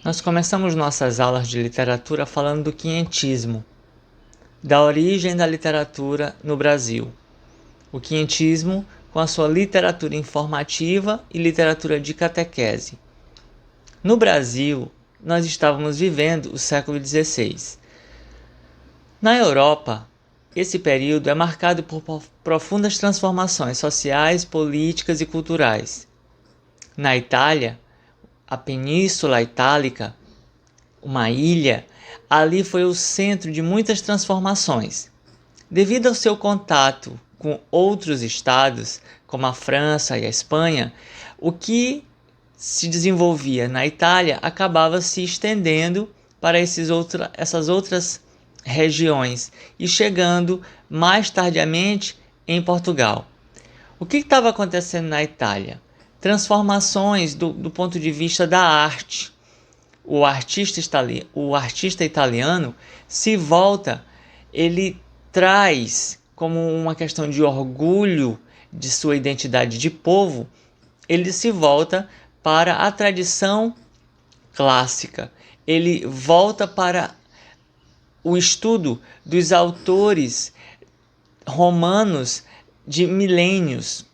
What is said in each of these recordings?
Nós começamos nossas aulas de literatura falando do quinhentismo, da origem da literatura no Brasil. O quinhentismo com a sua literatura informativa e literatura de catequese. No Brasil, nós estávamos vivendo o século XVI. Na Europa, esse período é marcado por profundas transformações sociais, políticas e culturais. Na Itália, a Península Itálica, uma ilha, ali foi o centro de muitas transformações. Devido ao seu contato com outros estados, como a França e a Espanha, o que se desenvolvia na Itália acabava se estendendo para essas outras regiões e chegando mais tardiamente em Portugal. O que estava acontecendo na Itália? Transformações do ponto de vista da arte. O artista italiano se volta, ele traz como uma questão de orgulho de sua identidade de povo, ele se volta para a tradição clássica. Ele volta para o estudo dos autores romanos de milênios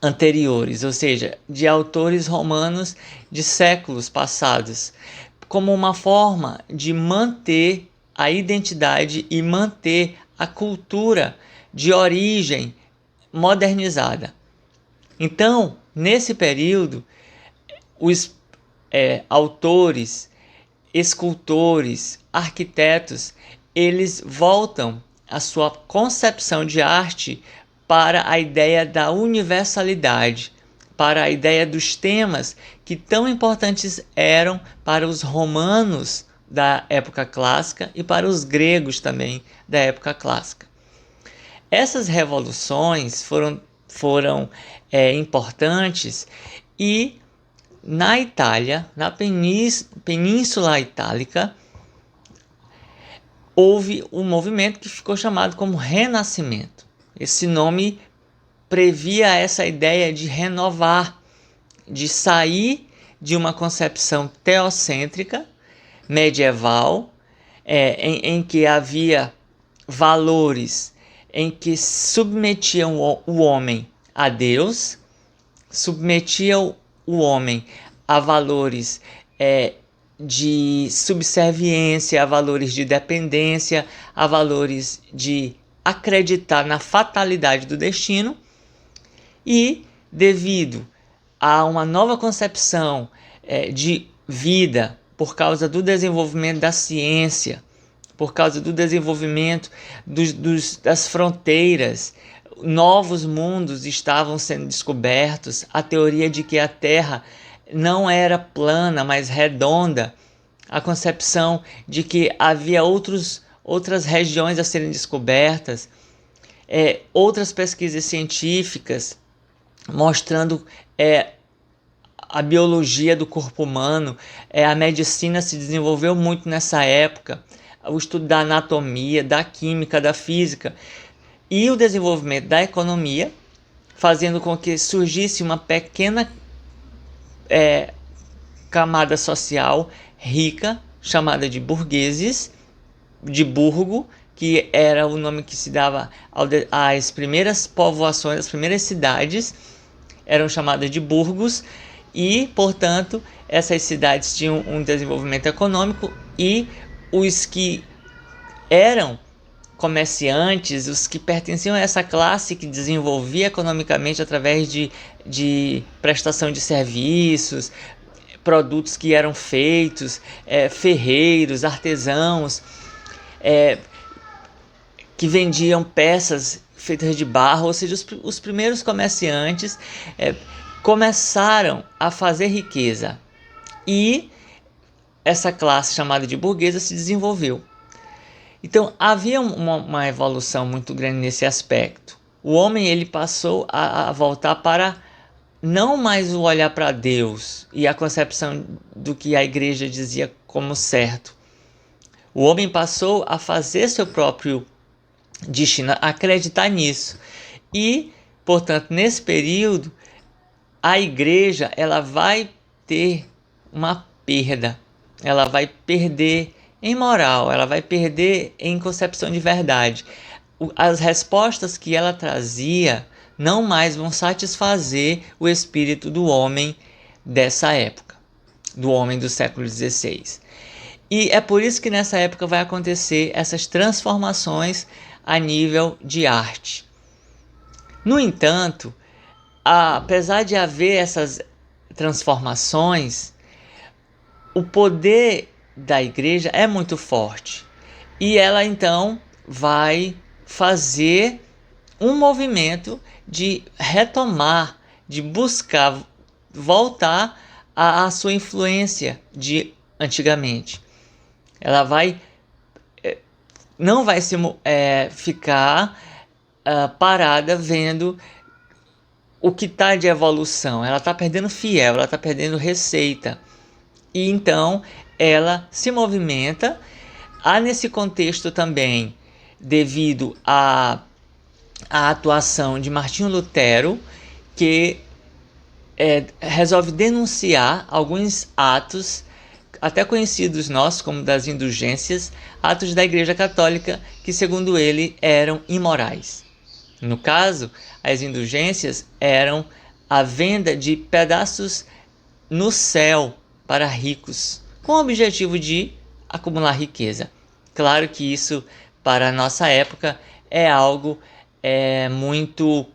anteriores, ou seja, de autores romanos de séculos passados, como uma forma de manter a identidade e manter a cultura de origem modernizada. Então, nesse período, os autores, escultores, arquitetos, eles voltam a sua concepção de arte para a ideia da universalidade, para a ideia dos temas que tão importantes eram para os romanos da época clássica e para os gregos também da época clássica. Essas revoluções foram importantes e na Itália, na Península Itálica, houve um movimento que ficou chamado como Renascimento. Esse nome previa essa ideia de renovar, de sair de uma concepção teocêntrica, medieval, em que havia valores em que submetiam o homem a Deus, submetiam o homem a valores de subserviência, a valores de dependência, a valores de acreditar na fatalidade do destino, e devido a uma nova concepção de vida, por causa do desenvolvimento da ciência, por causa do desenvolvimento das fronteiras, novos mundos estavam sendo descobertos, a teoria de que a Terra não era plana, mas redonda, a concepção de que havia outras regiões a serem descobertas, outras pesquisas científicas mostrando a biologia do corpo humano, a medicina se desenvolveu muito nessa época, o estudo da anatomia, da química, da física e o desenvolvimento da economia, fazendo com que surgisse uma pequena camada social rica, chamada de burgueses, de burgo, que era o nome que se dava às primeiras povoações, as primeiras cidades, eram chamadas de burgos, e, portanto, essas cidades tinham um desenvolvimento econômico, e os que eram comerciantes, os que pertenciam a essa classe que desenvolvia economicamente através de prestação de serviços, produtos que eram feitos, ferreiros, artesãos, que vendiam peças feitas de barro, ou seja, os primeiros comerciantes começaram a fazer riqueza, e essa classe chamada de burguesa se desenvolveu. Então havia uma evolução muito grande nesse aspecto. O homem ele passou a voltar para não mais o olhar para Deus e a concepção do que a igreja dizia como certo. O homem passou a fazer seu próprio destino, a acreditar nisso. E, portanto, nesse período, a igreja ela vai ter uma perda, ela vai perder em moral, ela vai perder em concepção de verdade. As respostas que ela trazia não mais vão satisfazer o espírito do homem dessa época, do homem do século XVI. E é por isso que nessa época vai acontecer essas transformações a nível de arte. No entanto, apesar de haver essas transformações, o poder da igreja é muito forte. E ela então vai fazer um movimento de retomar, de buscar voltar à sua influência de antigamente. Ela não vai ficar parada vendo o que está de evolução. Ela está perdendo fiel, ela está perdendo receita. E então ela se movimenta. Há nesse contexto também, devido à atuação de Martinho Lutero, que resolve denunciar alguns atos, até conhecidos nossos como das indulgências, atos da Igreja Católica que, segundo ele, eram imorais. No caso, as indulgências eram a venda de pedaços no céu para ricos, com o objetivo de acumular riqueza. Claro que isso, para a nossa época, é algo muito,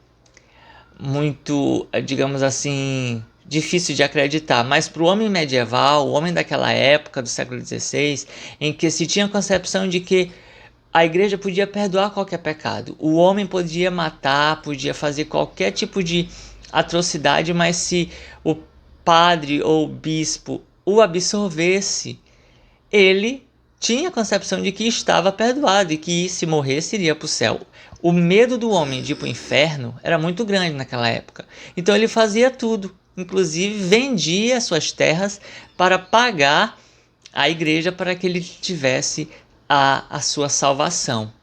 digamos assim, difícil de acreditar, mas para o homem medieval, o homem daquela época, do século XVI, em que se tinha a concepção de que a igreja podia perdoar qualquer pecado, o homem podia matar, podia fazer qualquer tipo de atrocidade, mas se o padre ou o bispo o absorvesse, ele tinha a concepção de que estava perdoado e que se morresse iria para o céu. O medo do homem de ir para o inferno era muito grande naquela época. Então ele fazia tudo, inclusive vendia suas terras para pagar a igreja para que ele tivesse a sua salvação.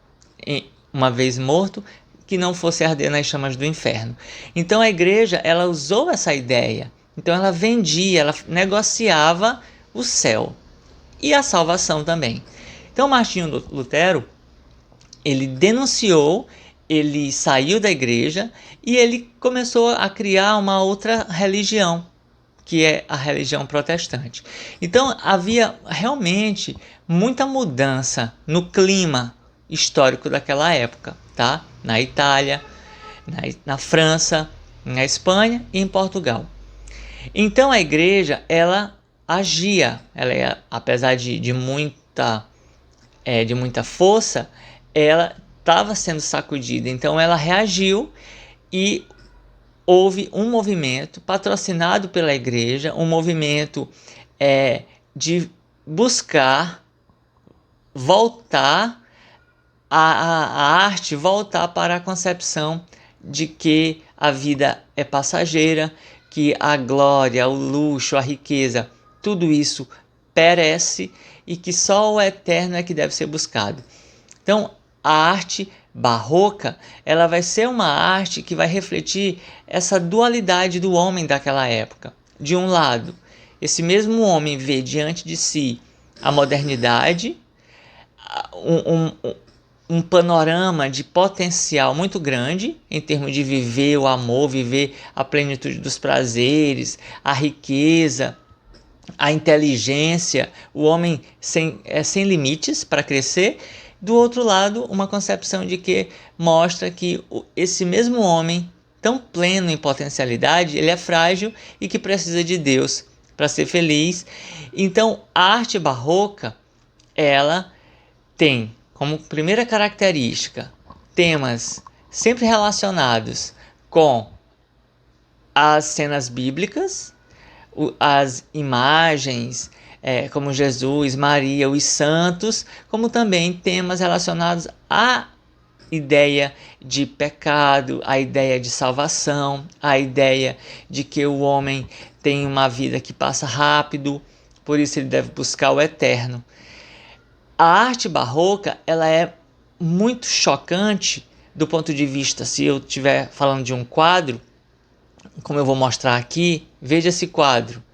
E, uma vez morto, que não fosse arder nas chamas do inferno. Então a igreja ela usou essa ideia. Então ela vendia, ela negociava o céu e a salvação também. Então Martinho Lutero, ele denunciou, ele saiu da igreja e ele começou a criar uma outra religião, que é a religião protestante. Então havia realmente muita mudança no clima histórico daquela época, tá? Na Itália, na França, na Espanha e em Portugal. Então a igreja ela agia, apesar de muita força, ela estava sendo sacudida. Então ela reagiu e houve um movimento patrocinado pela igreja, um movimento de buscar voltar a arte, voltar para a concepção de que a vida é passageira, que a glória, o luxo, a riqueza, tudo isso perece e que só o eterno é que deve ser buscado. Então, a arte barroca, ela vai ser uma arte que vai refletir essa dualidade do homem daquela época. De um lado, esse mesmo homem vê diante de si a modernidade, um panorama de potencial muito grande em termos de viver o amor, viver a plenitude dos prazeres, a riqueza, a inteligência, o homem sem limites para crescer. Do outro lado, uma concepção de que mostra que esse mesmo homem, tão pleno em potencialidade, ele é frágil e que precisa de Deus para ser feliz. Então, a arte barroca, ela tem como primeira característica temas sempre relacionados com as cenas bíblicas, as imagens, como Jesus, Maria, os santos, como também temas relacionados à ideia de pecado, à ideia de salvação, à ideia de que o homem tem uma vida que passa rápido, por isso ele deve buscar o eterno. A arte barroca, ela é muito chocante do ponto de vista, se eu estiver falando de um quadro, como eu vou mostrar aqui, veja esse quadro.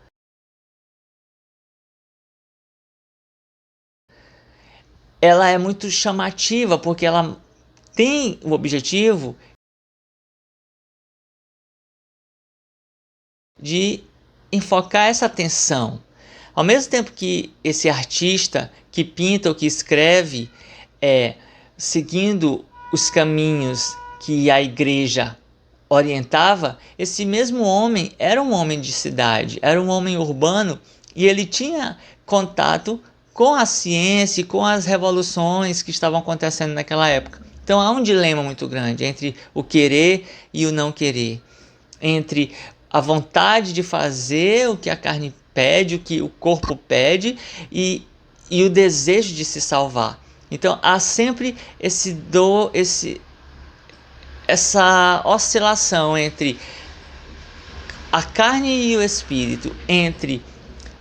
ela é muito chamativa porque ela tem o objetivo de enfocar essa atenção. Ao mesmo tempo que esse artista que pinta ou que escreve seguindo os caminhos que a igreja orientava, esse mesmo homem era um homem de cidade, era um homem urbano e ele tinha contato com a ciência e com as revoluções que estavam acontecendo naquela época. Então há um dilema muito grande entre o querer e o não querer, entre a vontade de fazer o que a carne pede, o que o corpo pede e o desejo de se salvar. Então há sempre essa oscilação entre a carne e o espírito, entre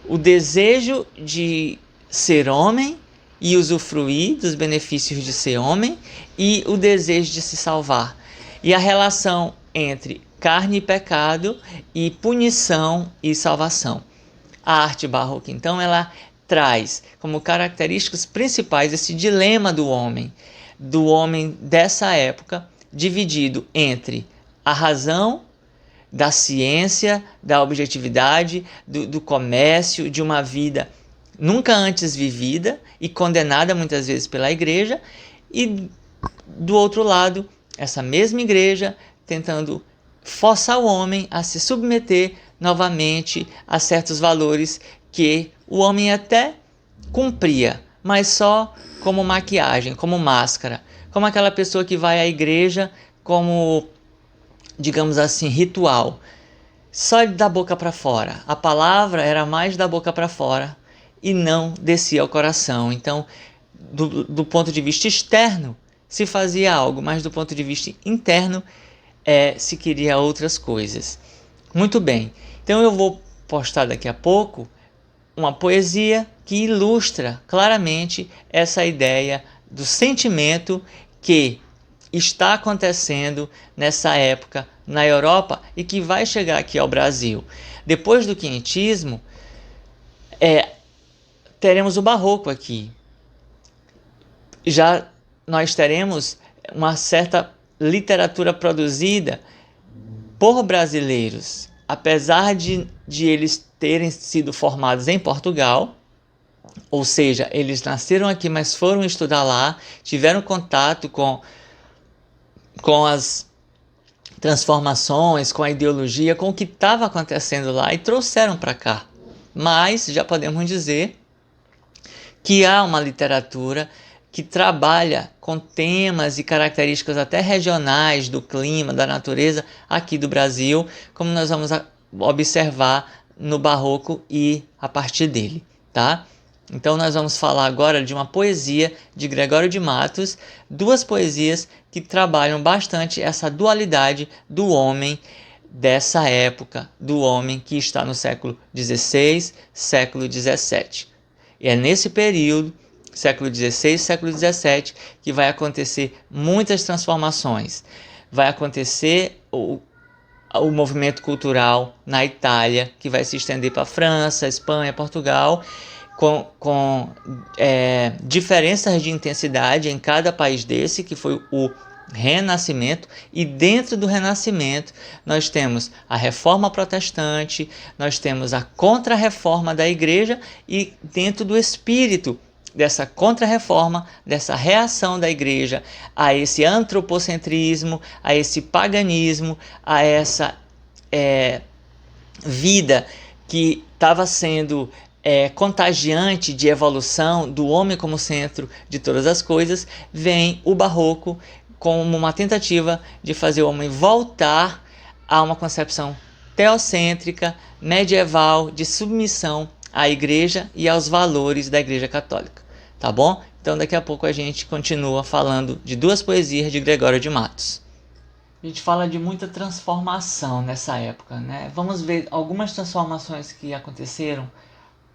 o desejo de ser homem e usufruir dos benefícios de ser homem e o desejo de se salvar. E a relação entre carne e pecado e punição e salvação. A arte barroca, então, ela traz como características principais esse dilema do homem dessa época, dividido entre a razão da ciência, da objetividade, do comércio, de uma vida nunca antes vivida e condenada muitas vezes pela igreja, e do outro lado, essa mesma igreja tentando forçar o homem a se submeter novamente a certos valores que o homem até cumpria, mas só como maquiagem, como máscara, como aquela pessoa que vai à igreja como, digamos assim, ritual, só da boca para fora. A palavra era mais da boca para fora e não descia ao coração. Então, do ponto de vista externo, se fazia algo, mas do ponto de vista interno, se queria outras coisas. Muito bem, então eu vou postar daqui a pouco uma poesia que ilustra claramente essa ideia do sentimento que está acontecendo nessa época na Europa e que vai chegar aqui ao Brasil. Depois do quinhentismo, teremos o barroco aqui. Já nós teremos uma certa literatura produzida por brasileiros, apesar de eles terem sido formados em Portugal, ou seja, eles nasceram aqui, mas foram estudar lá, tiveram contato com as transformações, com a ideologia, com o que estava acontecendo lá e trouxeram para cá. Mas já podemos dizer que há uma literatura que trabalha com temas e características até regionais do clima, da natureza aqui do Brasil, como nós vamos observar no barroco e a partir dele, tá? Então nós vamos falar agora de uma poesia de Gregório de Matos, duas poesias que trabalham bastante essa dualidade do homem dessa época, do homem que está no século XVI, século XVII. E é nesse período, século XVI, século XVII, que vai acontecer muitas transformações. Vai acontecer o movimento cultural na Itália, que vai se estender para a França, Espanha, Portugal, com diferenças de intensidade em cada país desse, que foi o Renascimento, e dentro do Renascimento nós temos a Reforma Protestante, nós temos a Contra-Reforma da Igreja, e dentro do espírito dessa Contra-Reforma, dessa reação da Igreja a esse antropocentrismo, a esse paganismo, a essa vida que estava sendo contagiante de evolução do homem como centro de todas as coisas, vem o barroco como uma tentativa de fazer o homem voltar a uma concepção teocêntrica, medieval, de submissão à igreja e aos valores da igreja católica, tá bom? Então daqui a pouco a gente continua falando de duas poesias de Gregório de Matos. A gente fala de muita transformação nessa época, né? Vamos ver algumas transformações que aconteceram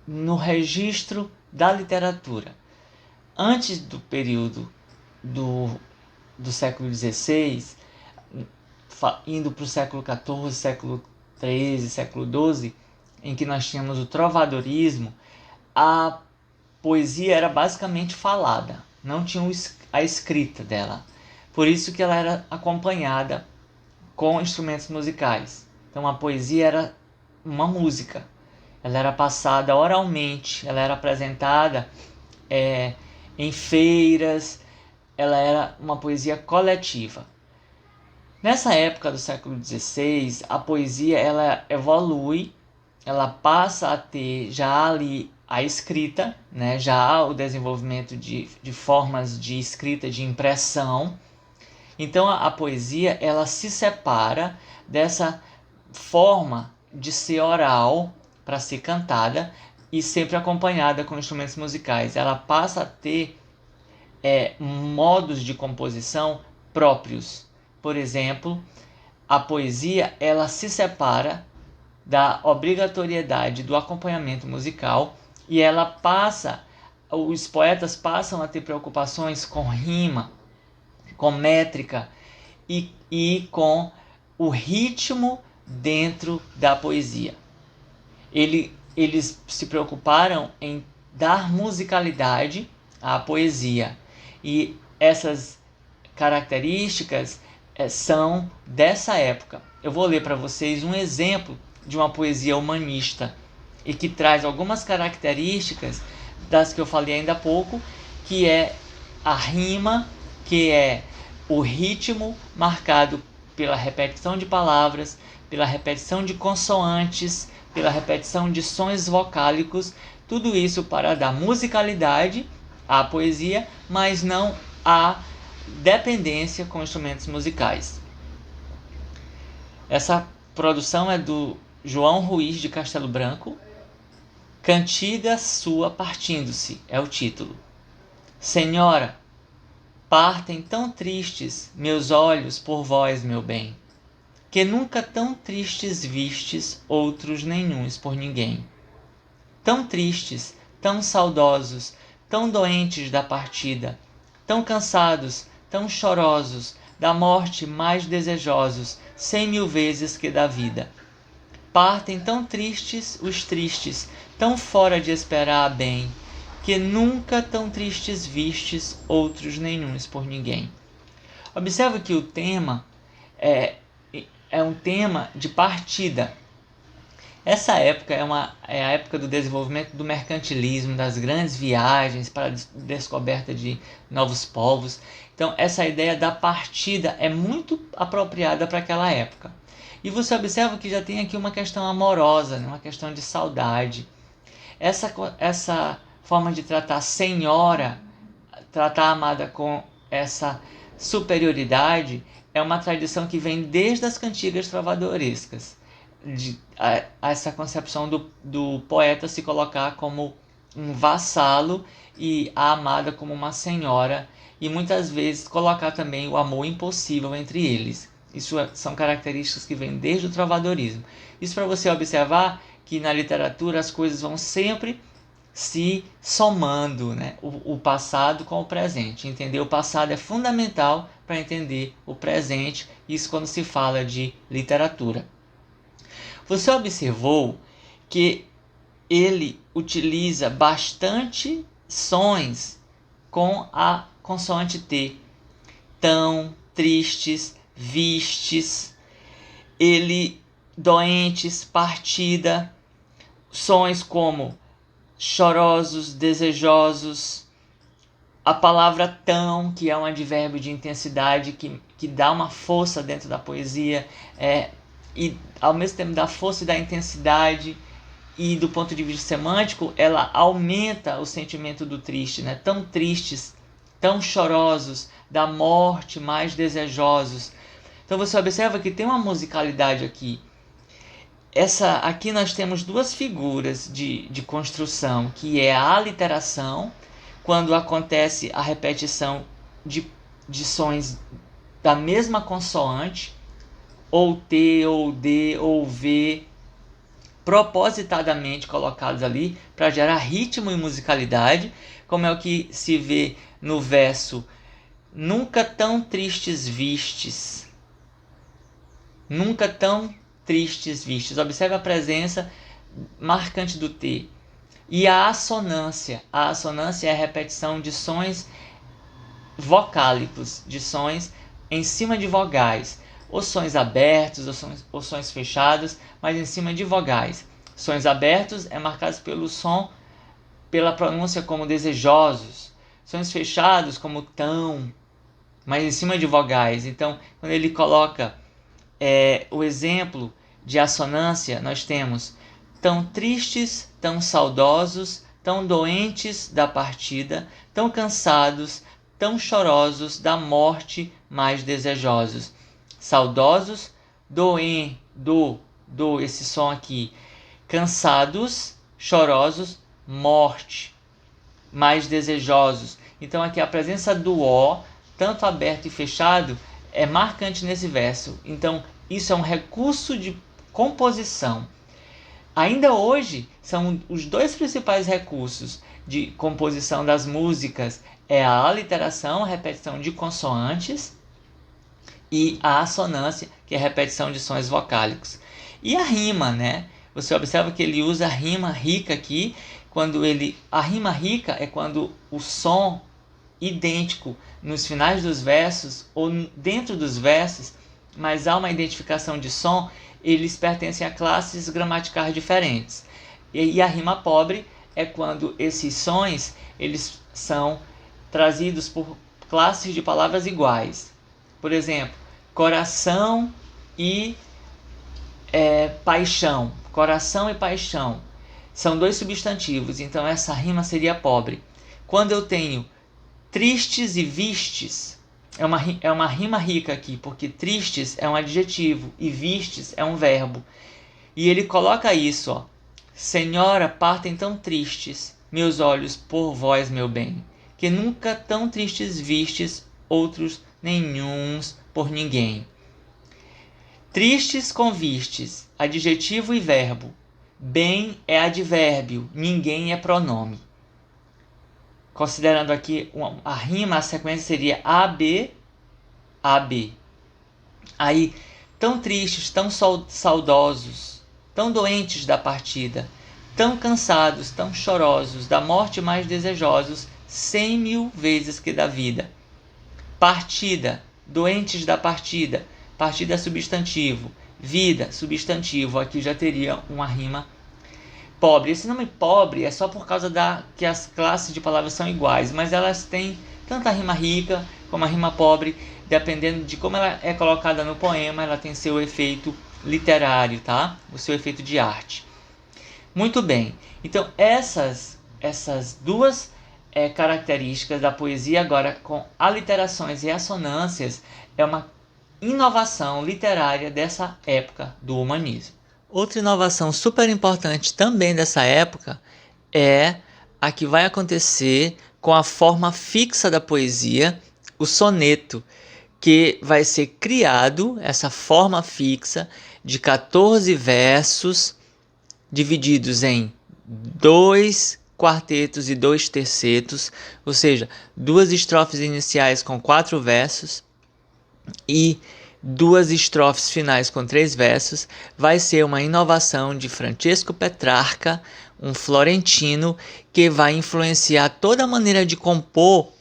no registro da literatura. Antes do período do século XVI, indo para o século XIV, século XIII, século XII, em que nós tínhamos o trovadorismo, a poesia era basicamente falada. não tinham a escrita dela. Por isso que ela era acompanhada com instrumentos musicais. Então a poesia era uma música. Ela era passada oralmente, ela era apresentada em feiras, ela era uma poesia coletiva. Nessa época do século XVI, a poesia ela evolui, ela passa a ter já ali a escrita, né? Já há o desenvolvimento de formas de escrita, de impressão. Então a poesia ela se separa dessa forma de ser oral para ser cantada e sempre acompanhada com instrumentos musicais. Ela passa a ter modos de composição próprios. Por exemplo, a poesia ela se separa da obrigatoriedade do acompanhamento musical e os poetas passam a ter preocupações com rima, com métrica e com o ritmo dentro da poesia. Eles se preocuparam em dar musicalidade à poesia e essas características são dessa época. Eu vou ler para vocês um exemplo de uma poesia humanista e que traz algumas características das que eu falei ainda há pouco, que é a rima, que é o ritmo marcado pela repetição de palavras, pela repetição de consoantes, pela repetição de sons vocálicos, tudo isso para dar musicalidade à poesia, mas não a dependência com instrumentos musicais. Essa produção é do João Ruiz de Castelo Branco. Cantiga sua partindo-se é o título. Senhora, partem tão tristes meus olhos por vós, meu bem, que nunca tão tristes vistes outros nenhuns por ninguém. Tão tristes, tão saudosos, tão doentes da partida, tão cansados, tão chorosos, da morte mais desejosos, 100.000 vezes que da vida. Partem tão tristes os tristes, tão fora de esperar a bem, que nunca tão tristes vistes outros nenhuns por ninguém. Observe que o tema é um tema de partida. Essa época é a época do desenvolvimento do mercantilismo, das grandes viagens para a descoberta de novos povos. Então essa ideia da partida é muito apropriada para aquela época. E você observa que já tem aqui uma questão amorosa, uma questão de saudade. Essa forma de tratar a senhora, tratar a amada com essa superioridade, é uma tradição que vem desde as cantigas trovadorescas. Essa concepção do poeta se colocar como um vassalo e a amada como uma senhora, e muitas vezes colocar também o amor impossível entre eles. Isso são características que vêm desde o trovadorismo. Isso para você observar que na literatura as coisas vão sempre se somando, né? O passado com o presente. Entender o passado é fundamental para entender o presente, isso quando se fala de literatura. Você observou que ele utiliza bastante sons com a consoante T. Tão, tristes, vistes, doentes, partida, sons como chorosos, desejosos, a palavra tão, que é um advérbio de intensidade que dá uma força dentro da poesia, e ao mesmo tempo da força e da intensidade, e do ponto de vista semântico, ela aumenta o sentimento do triste, né? Tão tristes, tão chorosos, da morte mais desejosos. Então você observa que tem uma musicalidade aqui. Aqui nós temos duas figuras de construção, que é a aliteração, quando acontece a repetição de sons da mesma consoante, ou T, ou D, ou V, propositadamente colocados ali para gerar ritmo e musicalidade, como é o que se vê no verso nunca tão tristes vistes. Nunca tão tristes vistes. Observe a presença marcante do T. E a assonância. A assonância é a repetição de sons vocálicos, de sons em cima de vogais, ou sons abertos ou sons fechados, mas em cima de vogais. Sons abertos é marcados pelo som, pela pronúncia como desejosos. Sons fechados como tão, mas em cima de vogais. Então, quando ele coloca o exemplo de assonância, nós temos tão tristes, tão saudosos, tão doentes da partida, tão cansados, tão chorosos da morte, mais desejosos. Saudosos, esse som aqui. Cansados, chorosos, morte, mais desejosos. Então aqui a presença do O, tanto aberto e fechado, é marcante nesse verso. Então isso é um recurso de composição. Ainda hoje, são os dois principais recursos de composição das músicas, é a aliteração, a repetição de consoantes, e a assonância, que é a repetição de sons vocálicos. E a rima, né? Você observa que ele usa a rima rica aqui, a rima rica é quando o som idêntico nos finais dos versos ou dentro dos versos, mas há uma identificação de som, eles pertencem a classes gramaticais diferentes. E a rima pobre é quando esses sons eles são trazidos por classes de palavras iguais. Por exemplo, coração e paixão. Coração e paixão são dois substantivos, então essa rima seria pobre. Quando eu tenho tristes e vistes, é uma rima rica aqui, porque tristes é um adjetivo e vistes é um verbo. E ele coloca isso, ó. Senhora, partem tão tristes meus olhos por vós, meu bem, que nunca tão tristes vistes outros nenhuns por ninguém. Tristes com vistes, adjetivo e verbo. Bem é advérbio, ninguém é pronome. Considerando aqui a rima, a sequência seria AB, AB. Aí, tão tristes, tão saudosos, tão doentes da partida, tão cansados, tão chorosos, da morte mais desejosos, 100.000 vezes que da vida. Partida, doentes da partida, partida substantivo, vida, substantivo, aqui já teria uma rima pobre. Esse nome pobre é só por causa que as classes de palavras são iguais, mas elas têm tanto a rima rica como a rima pobre, dependendo de como ela é colocada no poema, ela tem seu efeito literário, tá? O seu efeito de arte. Muito bem, então essas duas características da poesia, agora com aliterações e assonâncias, é uma inovação literária dessa época do humanismo. Outra inovação super importante também dessa época é a que vai acontecer com a forma fixa da poesia, o soneto, que vai ser criado, essa forma fixa de 14 versos divididos em 2 quartetos e 2 tercetos, ou seja, 2 estrofes iniciais com 4 versos e 2 estrofes finais com 3 versos, vai ser uma inovação de Francesco Petrarca, um florentino, que vai influenciar toda a maneira de compor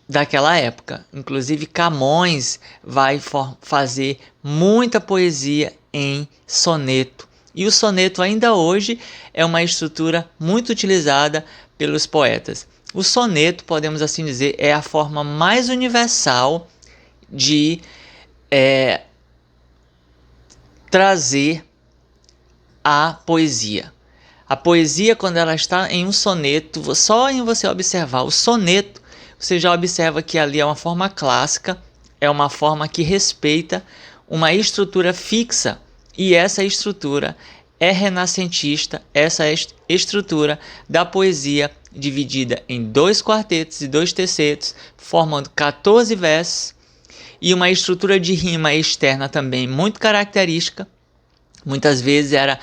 daquela época. Inclusive Camões vai fazer muita poesia em soneto. E o soneto ainda hoje é uma estrutura muito utilizada pelos poetas. O soneto, podemos assim dizer, é a forma mais universal de trazer a poesia. A poesia, quando ela está em um soneto, só em você observar o soneto, você já observa que ali é uma forma clássica, é uma forma que respeita uma estrutura fixa, e essa estrutura é renascentista, essa estrutura da poesia dividida em 2 quartetos e 2 tercetos, formando 14 versos, e uma estrutura de rima externa também muito característica. Muitas vezes era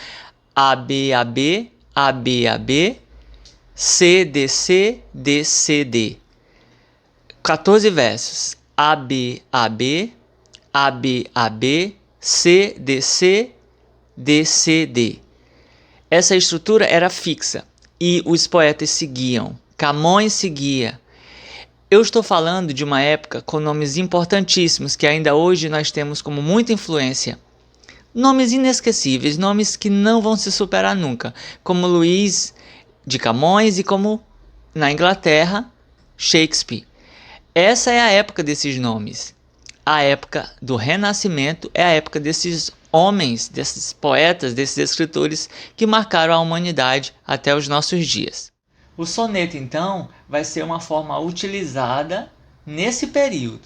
AB-AB, AB-AB, C-DC, D-C-D. 14 versos. AB-AB, AB-AB, C-DC, D-C-D. Essa estrutura era fixa e os poetas seguiam. Camões seguia. Eu estou falando de uma época com nomes importantíssimos que ainda hoje nós temos como muita influência. Nomes inesquecíveis, nomes que não vão se superar nunca, como Luís de Camões e como, na Inglaterra, Shakespeare. Essa é a época desses nomes. A época do Renascimento é a época desses homens, desses poetas, desses escritores que marcaram a humanidade até os nossos dias. O soneto, então, vai ser uma forma utilizada nesse período.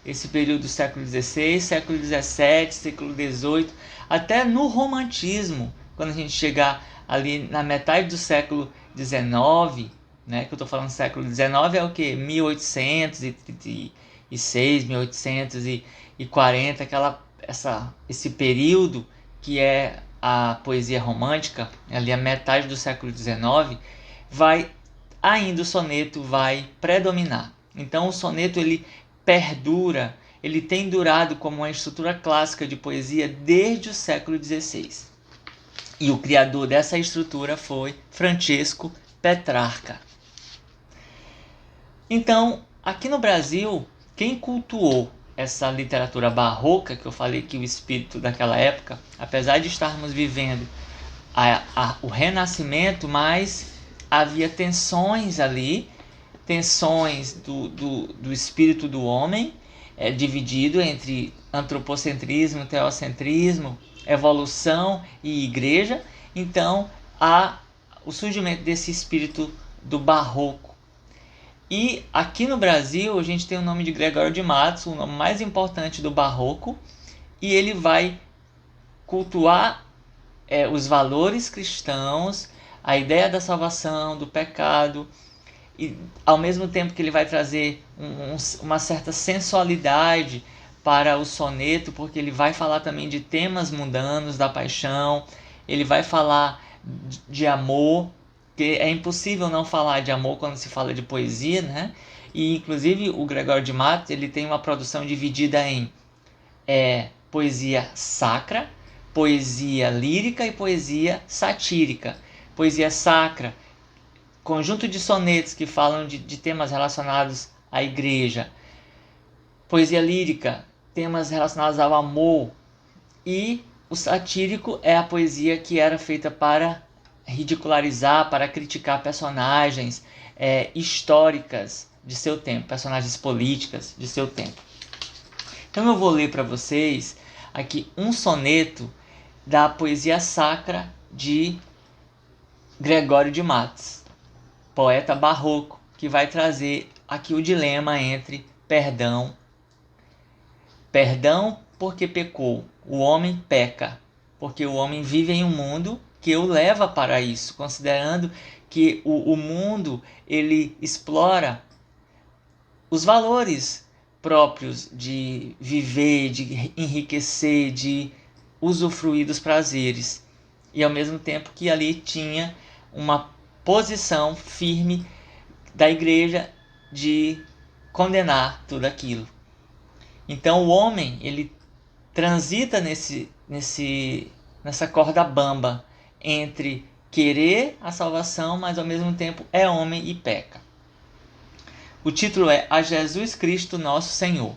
Esse período do século XVI, século XVII, século XVIII, até no romantismo, quando a gente chegar ali na metade do século XIX, né, que eu estou falando século XIX é o que? 1836, 1840, esse período que é a poesia romântica, ali a metade do século XIX, ainda o soneto vai predominar. Então o soneto ele perdura, ele tem durado como uma estrutura clássica de poesia desde o século XVI. E o criador dessa estrutura foi Francesco Petrarca. Então, aqui no Brasil, quem cultuou essa literatura barroca, que eu falei que o espírito daquela época, apesar de estarmos vivendo o Renascimento, mas havia tensões ali, tensões do espírito do homem, dividido entre antropocentrismo, teocentrismo, evolução e igreja. Então, há o surgimento desse espírito do barroco. E aqui no Brasil, a gente tem o nome de Gregório de Matos, o nome mais importante do barroco, e ele vai cultuar os valores cristãos, a ideia da salvação, do pecado, e ao mesmo tempo que ele vai trazer uma certa sensualidade para o soneto, porque ele vai falar também de temas mundanos, da paixão, ele vai falar de amor, que é impossível não falar de amor quando se fala de poesia, né? E inclusive o Gregório de Matos ele tem uma produção dividida em poesia sacra, poesia lírica e poesia satírica. Poesia sacra, conjunto de sonetos que falam de temas relacionados à igreja. Poesia lírica, temas relacionados ao amor. E o satírico é a poesia que era feita para ridicularizar, para criticar personagens históricas de seu tempo, personagens políticas de seu tempo. Então eu vou ler para vocês aqui um soneto da poesia sacra de Gregório de Matos, poeta barroco, que vai trazer aqui o dilema entre perdão porque pecou, o homem peca, porque o homem vive em um mundo que o leva para isso, considerando que o mundo ele explora os valores próprios de viver, de enriquecer, de usufruir dos prazeres, e ao mesmo tempo que ali tinha uma posição firme da igreja de condenar tudo aquilo. Então o homem ele transita nessa corda bamba entre querer a salvação, mas ao mesmo tempo é homem e peca. O título é A Jesus Cristo Nosso Senhor.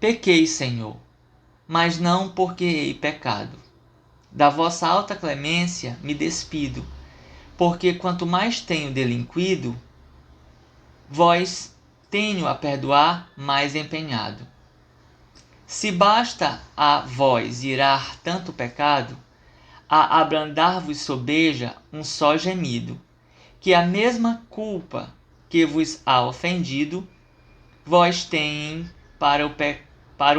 Pequei, Senhor, mas não porque hei pecado. Da vossa alta clemência me despido, porque quanto mais tenho delinquido, vós tenho a perdoar mais empenhado. Se basta a vós irar tanto pecado, a abrandar-vos sobeja um só gemido, que a mesma culpa que vos há ofendido, vós tem para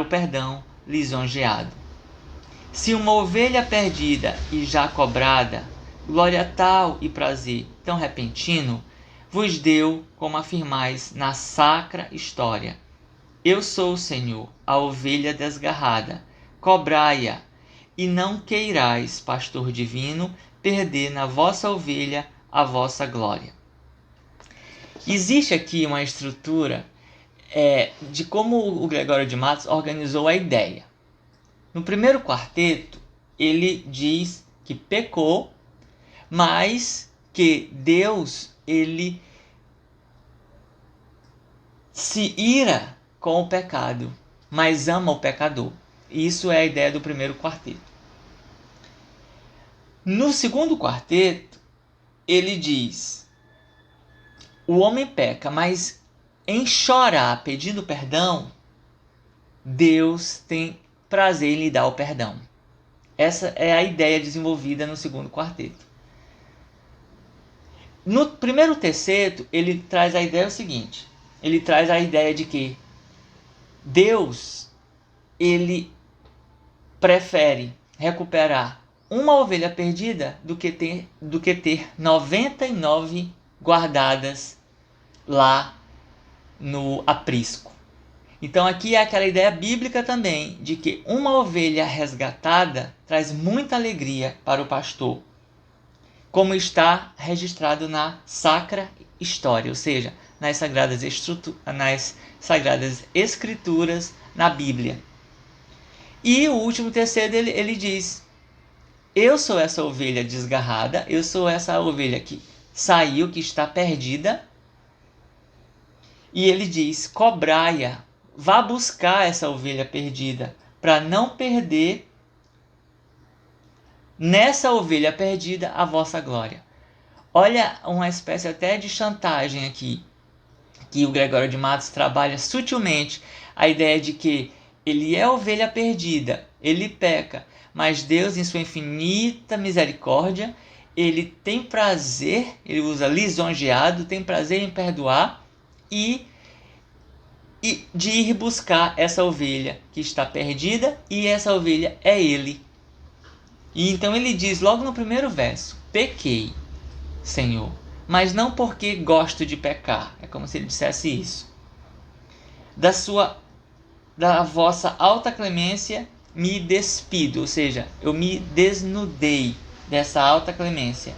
o perdão lisonjeado. Se uma ovelha perdida e já cobrada, glória tal e prazer tão repentino, vos deu, como afirmais na sacra história. Eu sou o Senhor, a ovelha desgarrada, cobrai-a, e não queirais, pastor divino, perder na vossa ovelha a vossa glória. Existe aqui uma estrutura de como o Gregório de Matos organizou a ideia. No primeiro quarteto, ele diz que pecou, mas que Deus ele se ira com o pecado, mas ama o pecador. Isso é a ideia do primeiro quarteto. No segundo quarteto, ele diz: o homem peca, mas em chorar pedindo perdão, Deus tem prazer em lhe dar o perdão. Essa é a ideia desenvolvida no segundo quarteto. No primeiro terceto, ele traz a ideia seguinte. Ele traz a ideia de que Deus, ele prefere recuperar uma ovelha perdida do que ter 99 guardadas lá no aprisco. Então aqui é aquela ideia bíblica também de que uma ovelha resgatada traz muita alegria para o pastor, como está registrado na Sacra História, ou seja, nas Sagradas Escrituras, na Bíblia. E o último terceiro ele diz: eu sou essa ovelha desgarrada, eu sou essa ovelha que saiu, que está perdida. E ele diz: cobrai-a, vá buscar essa ovelha perdida, para não perder nessa ovelha perdida a vossa glória. Olha, uma espécie até de chantagem aqui, que o Gregório de Matos trabalha sutilmente a ideia de que ele é ovelha perdida, ele peca, mas Deus, em sua infinita misericórdia, ele tem prazer, ele usa lisonjeado, tem prazer em perdoar e de ir buscar essa ovelha que está perdida, e essa ovelha é ele. E então ele diz logo no primeiro verso: pequei, Senhor, mas não porque gosto de pecar. É como se ele dissesse isso. Da vossa alta clemência me despido, ou seja, eu me desnudei dessa alta clemência,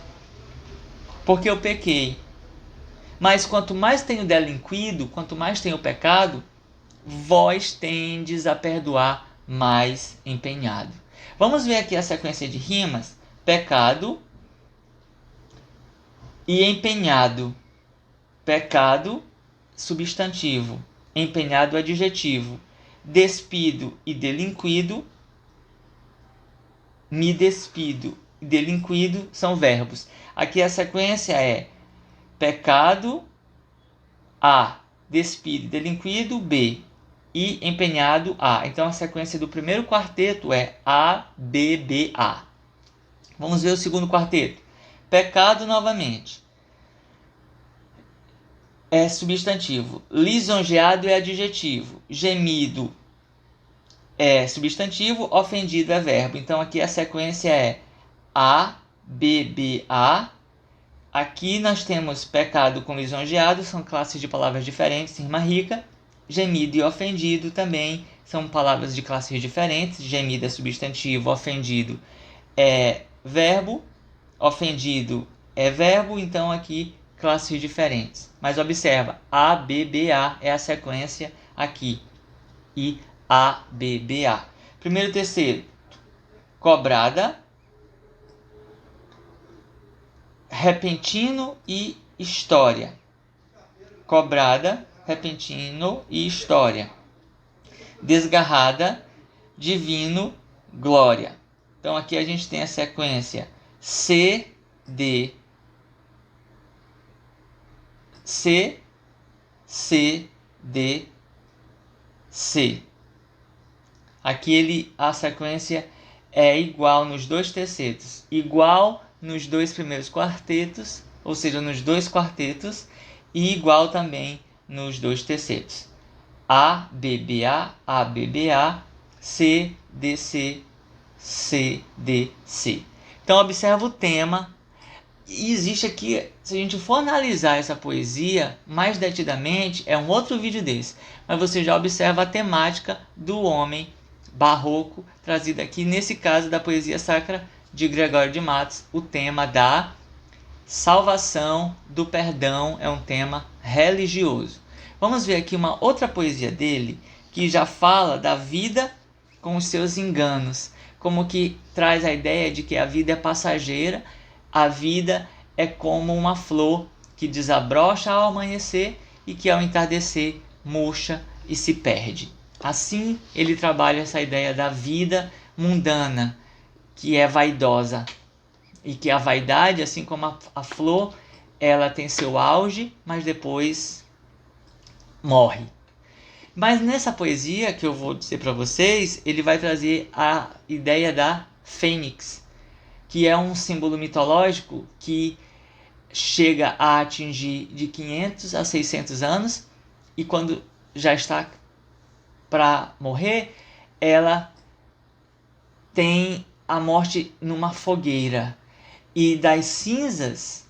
porque eu pequei. Mas quanto mais tenho delinquido, quanto mais tenho pecado, vós tendes a perdoar mais empenhado. Vamos ver aqui a sequência de rimas: pecado e empenhado. Pecado, substantivo. Empenhado, adjetivo. Despido e delinquido. Me despido e delinquido são verbos. Aqui a sequência é pecado, A. Despido e delinquido, B. E empenhado, A. Então a sequência do primeiro quarteto é A, B, B, A. Vamos ver o segundo quarteto. Pecado novamente. É substantivo. Lisonjeado é adjetivo. Gemido é substantivo. Ofendido é verbo. Então aqui a sequência é A, B, B, A. Aqui nós temos pecado com lisonjeado, são classes de palavras diferentes, rima rica. Gemido e ofendido também são palavras de classes diferentes. Gemido é substantivo, ofendido é verbo, ofendido é verbo, então aqui classes diferentes. Mas observa, A, B, B, A é a sequência aqui. E A, B, B, A. Primeiro, terceiro, cobrada, repentino e história. Cobrada, repentino e história. Desgarrada, divino, glória. Então aqui a gente tem a sequência C, D, C, C, D, C. Aqui a sequência é igual nos dois tercetos, igual nos dois primeiros quartetos, ou seja, nos dois quartetos, e igual também nos dois tercetos. A, B, B, A, B, B, A, C, D, C, C, D, C. Então observa o tema. E existe aqui, se a gente for analisar essa poesia mais detidamente, é um outro vídeo desse, mas você já observa a temática do homem barroco trazida aqui, nesse caso da poesia sacra de Gregório de Matos. O tema da salvação, do perdão, é um tema religioso. Vamos ver aqui uma outra poesia dele, que já fala da vida com os seus enganos, como que traz a ideia de que a vida é passageira, a vida é como uma flor que desabrocha ao amanhecer e que ao entardecer murcha e se perde. Assim, ele trabalha essa ideia da vida mundana, que é vaidosa, e que a vaidade, assim como a flor, ela tem seu auge, mas depois morre. Mas nessa poesia que eu vou dizer para vocês, ele vai trazer a ideia da fênix, que é um símbolo mitológico que chega a atingir de 500 a 600 anos, e quando já está para morrer, ela tem a morte numa fogueira, e das cinzas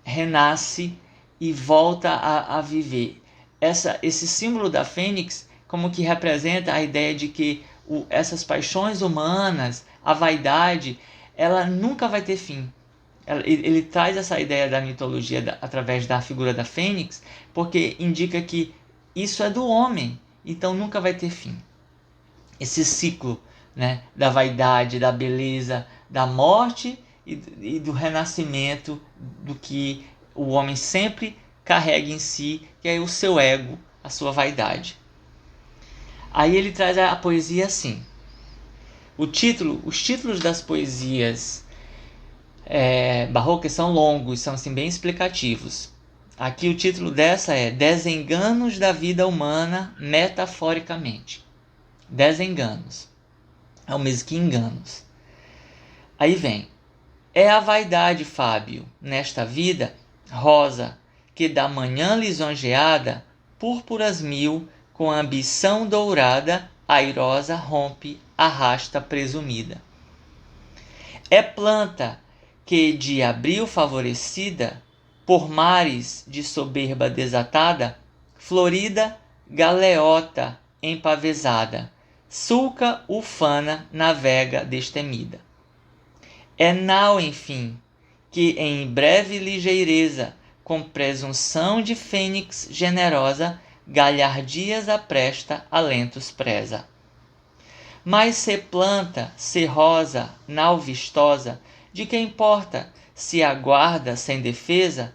renasce e volta a viver. Esse símbolo da fênix como que representa a ideia de que essas paixões humanas, a vaidade, ela nunca vai ter fim. Ele traz essa ideia da mitologia através da figura da fênix, porque indica que isso é do homem, então nunca vai ter fim. Esse ciclo, né, da vaidade, da beleza, da morte e do renascimento, do que o homem sempre carrega em si, que é o seu ego, a sua vaidade. Aí ele traz a poesia assim. Os títulos das poesias barrocas são longos, são assim, bem explicativos. Aqui o título dessa é Desenganos da Vida Humana Metaforicamente. Desenganos. É o mesmo que enganos. Aí vem. É a vaidade, Fábio, nesta vida, rosa, que da manhã lisonjeada, púrpuras mil, com ambição dourada, airosa rompe, arrasta presumida. É planta que de abril favorecida, por mares de soberba desatada, florida, galeota empavesada, sulca ufana navega destemida. É nau, enfim, que em breve ligeireza, com presunção de fênix generosa, galhardias apresta, alentos preza. Mas se planta, se rosa, nau vistosa, de que importa, se aguarda sem defesa,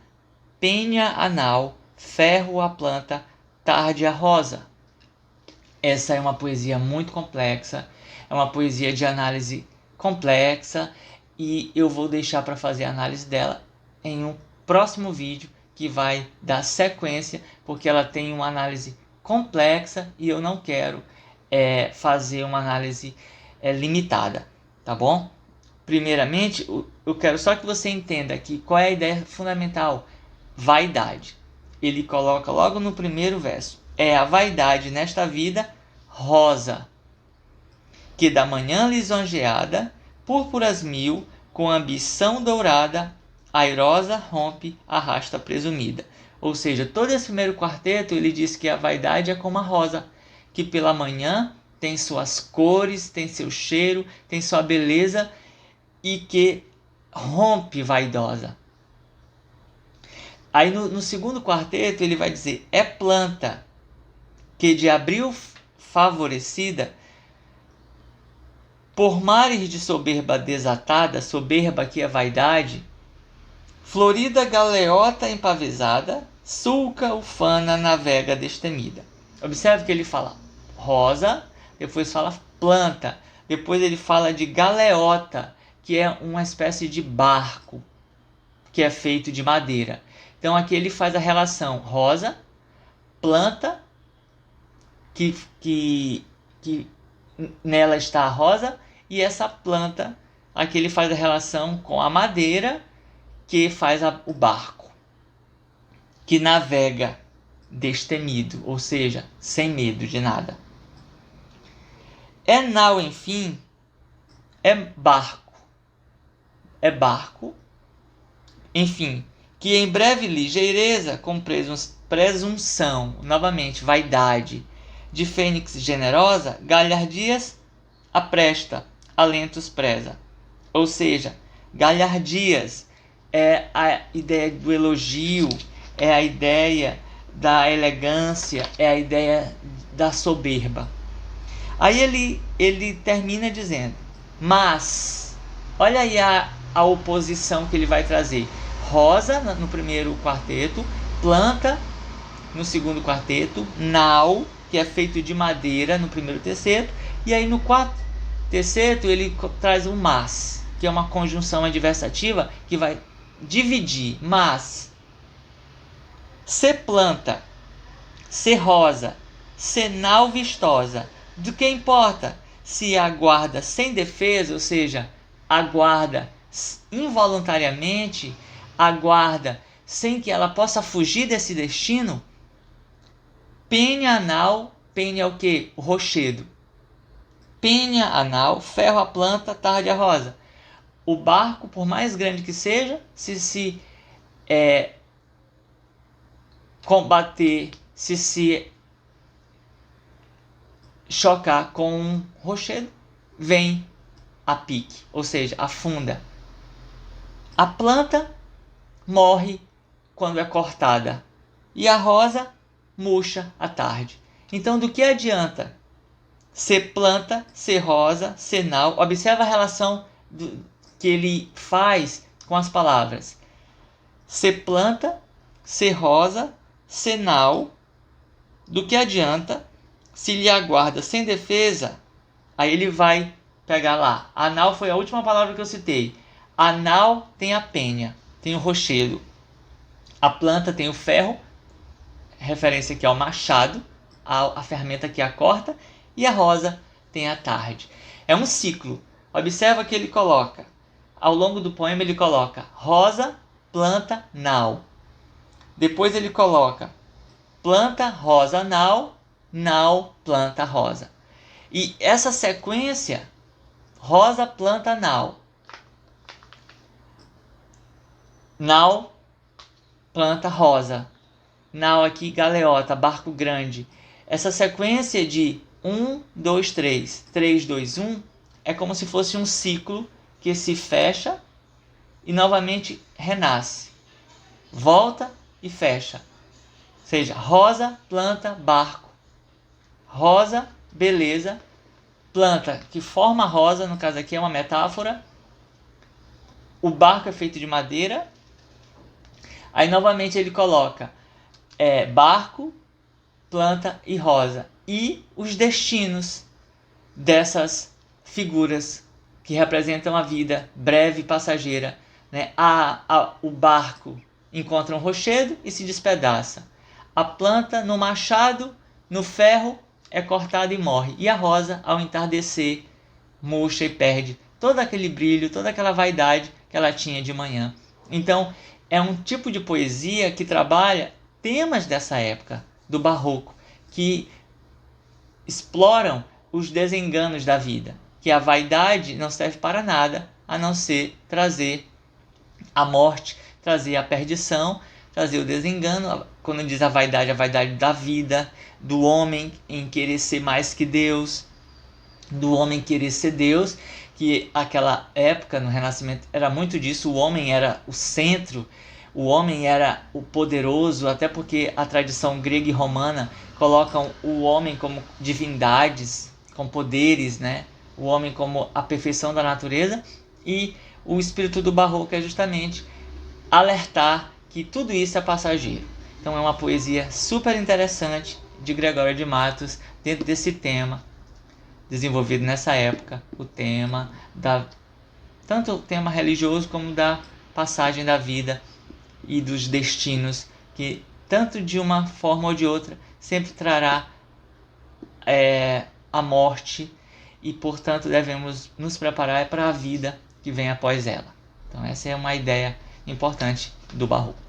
penha a nau, ferro a planta, tarde a rosa. Essa é uma poesia muito complexa, é uma poesia de análise complexa, e eu vou deixar para fazer a análise dela em um próximo vídeo que vai dar sequência, porque ela tem uma análise complexa e eu não quero fazer uma análise limitada, tá bom? Primeiramente, eu quero só que você entenda que qual é a ideia fundamental: vaidade. Ele coloca logo no primeiro verso: é a vaidade nesta vida rosa, que da manhã lisonjeada, púrpuras mil, com ambição dourada, airosa rompe, arrasta presumida. Ou seja, todo esse primeiro quarteto ele diz que a vaidade é como a rosa, que pela manhã tem suas cores, tem seu cheiro, tem sua beleza e que rompe vaidosa. Aí no segundo quarteto ele vai dizer: é planta que de abril favorecida, por mares de soberba desatada, soberba que é vaidade, florida galeota empavesada, sulca ufana navega destemida. Observe que ele fala rosa, depois fala planta, depois ele fala de galeota, que é uma espécie de barco que é feito de madeira. Então aqui ele faz a relação rosa, planta, que nela está a rosa, e essa planta, aqui ele faz a relação com a madeira que faz o barco, que navega destemido, ou seja, sem medo de nada. É nau, enfim, é barco, enfim, que em breve ligeireza, com presunção, novamente, vaidade, de fênix generosa, galhardias apresta, alentos preza. Ou seja, galhardias é a ideia do elogio, é a ideia da elegância, é a ideia da soberba. Aí ele termina dizendo: mas, olha aí a oposição que ele vai trazer. Rosa no primeiro quarteto, planta no segundo quarteto, nau, que é feito de madeira no primeiro terceto, e aí no quarto terceto ele traz um mas, que é uma conjunção adversativa que vai dividir. Mas, se planta, se rosa, se nau vistosa, do que importa se aguarda sem defesa, ou seja, aguarda involuntariamente, aguarda sem que ela possa fugir desse destino. Penha anal, penha é o que? O rochedo. Penha anal, ferro a planta, tarde a rosa. O barco, por mais grande que seja, se combater, se chocar com um rochedo, vem a pique, ou seja, afunda. A planta morre quando é cortada e a rosa murcha à tarde. Então, do que adianta ser planta, ser rosa, ser nau? Observa a relação que ele faz com as palavras. Ser planta, ser rosa, ser nau. Do que adianta se lhe aguarda sem defesa? Aí ele vai pegar lá. A nau foi a última palavra que eu citei. A nau tem a penha, tem o rochedo. A planta tem o ferro, referência aqui ao machado, a ferramenta que a corta, e a rosa tem a tarde. É um ciclo. Observa que ele coloca, ao longo do poema ele coloca rosa, planta, nau. Depois ele coloca planta, rosa, nau, nau, planta, rosa. E essa sequência, rosa, planta, nau. Nau, planta, rosa. Nau aqui, galeota, barco grande. Essa sequência de 1, 2, 3, 3, 2, 1 é como se fosse um ciclo que se fecha e novamente renasce. Volta e fecha. Ou seja, rosa, planta, barco. Rosa, beleza. Planta que forma a rosa, no caso aqui é uma metáfora. O barco é feito de madeira. Aí novamente ele coloca barco, planta e rosa. E os destinos dessas figuras que representam a vida breve e passageira. Né? O barco encontra um rochedo e se despedaça. A planta no machado, no ferro, é cortada e morre. E a rosa, ao entardecer, murcha e perde todo aquele brilho, toda aquela vaidade que ela tinha de manhã. Então, é um tipo de poesia que trabalha temas dessa época, do barroco, que exploram os desenganos da vida, que a vaidade não serve para nada, a não ser trazer a morte, trazer a perdição, trazer o desengano. Quando diz a vaidade da vida, do homem em querer ser mais que Deus, do homem querer ser Deus, que aquela época, no Renascimento, era muito disso. O homem era o centro, o homem era o poderoso, até porque a tradição grega e romana colocam o homem como divindades, com poderes, né? O homem como a perfeição da natureza, e o espírito do barroco é justamente alertar que tudo isso é passageiro. Então é uma poesia super interessante de Gregório de Matos, dentro desse tema desenvolvido nessa época, o tema tanto o tema religioso como da passagem da vida e dos destinos, que tanto de uma forma ou de outra sempre trará a morte, e portanto devemos nos preparar para a vida que vem após ela. Então essa é uma ideia importante do barroco.